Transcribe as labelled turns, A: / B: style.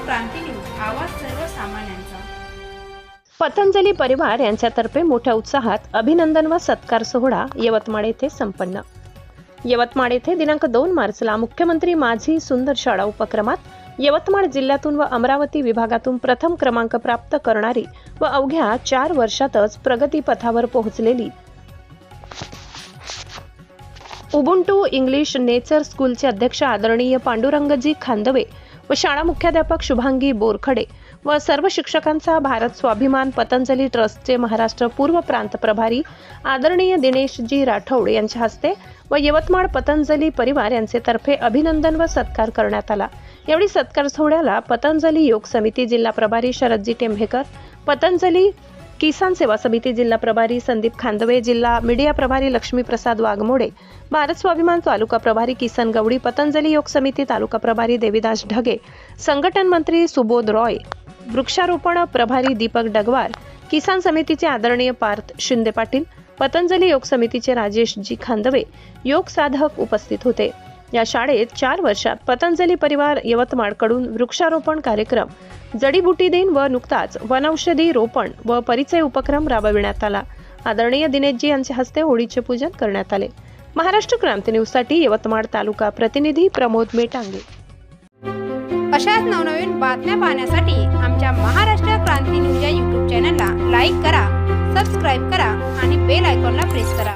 A: क्रांती news, आवाज सर्वसामान्यांचा।
B: पतंजली परिवार यांच्यातर्फे मोठ्या उत्साहात अभिनंदन व सत्कार सोहळा यवतमाळ येथे संपन्न। यवतमाळ येथे दिनांक 2 मार्चला मुख्यमंत्री माझी सुंदर शाळा उपक्रमात यवतमाळ जिल्ह्यातून व अमरावती विभागातून प्रथम क्रमांक प्राप्त करणारी व अवघ्या 4 वर्षातच प्रगती पथावर पोहोचलेली उबुंटू इंग्लिश नेचर स्कूलचे अध्यक्ष आदरणीय पांडुरंगजी खांदवे व शाळा मुख्याध्यापक शुभांगी बोरखडे व सर्व शिक्षकांचा भारत स्वाभिमान पतंजली ट्रस्टचे महाराष्ट्र पूर्व प्रांत प्रभारी आदरणीय दिनेशजी राठौड यांच्या हस्ते व यवतमाळ पतंजली परिवार यांचे तर्फे अभिनंदन व सत्कार करण्यात आला। यावेळी सत्कार सोहळ्याला पतंजली योग समिती जिल्हा प्रभारी शरदजी टेंभेकर, पतंजली किसान सेवा समिती जिल्हा प्रभारी संदीप खांदवे, जिल्हा मीडिया प्रभारी लक्ष्मीप्रसाद वाघमोडे, भारत स्वाभिमान तालुका प्रभारी किसन गवडी, पतंजली योग समिती तालुका प्रभारी देवीदास ढगे, संघटन मंत्री सुबोध रॉय, वृक्षारोपण प्रभारी दीपक डगवार, किसान समितीचे आदरणीय पार्थ शिंदे पाटील, पतंजली योग समितीचे राजेशजी खांदवे योग साधक उपस्थित होते। या शाळेत 4 वर्षात पतंजली परिवार यवतमाळकडून वृक्षारोपण कार्यक्रम, जडीबुटी दिन व नुकताच वनौषधी रोपण व परिचय उपक्रम राबविण्यात आला। आदरणीय दिनेशजी यांच्या हस्ते होळीचे पूजन करण्यात आले। महाराष्ट्र क्रांती न्यूज साठी यवतमाळ तालुका प्रतिनिधी प्रमोद मेटांगे।
A: अशाच नवनवीन बातम्या पाहण्यासाठी आमच्या महाराष्ट्र क्रांती न्यूज या YouTube चॅनलला लाईक करा, सबस्क्राईब करा आणि बेल आयकॉनला प्रेस करा।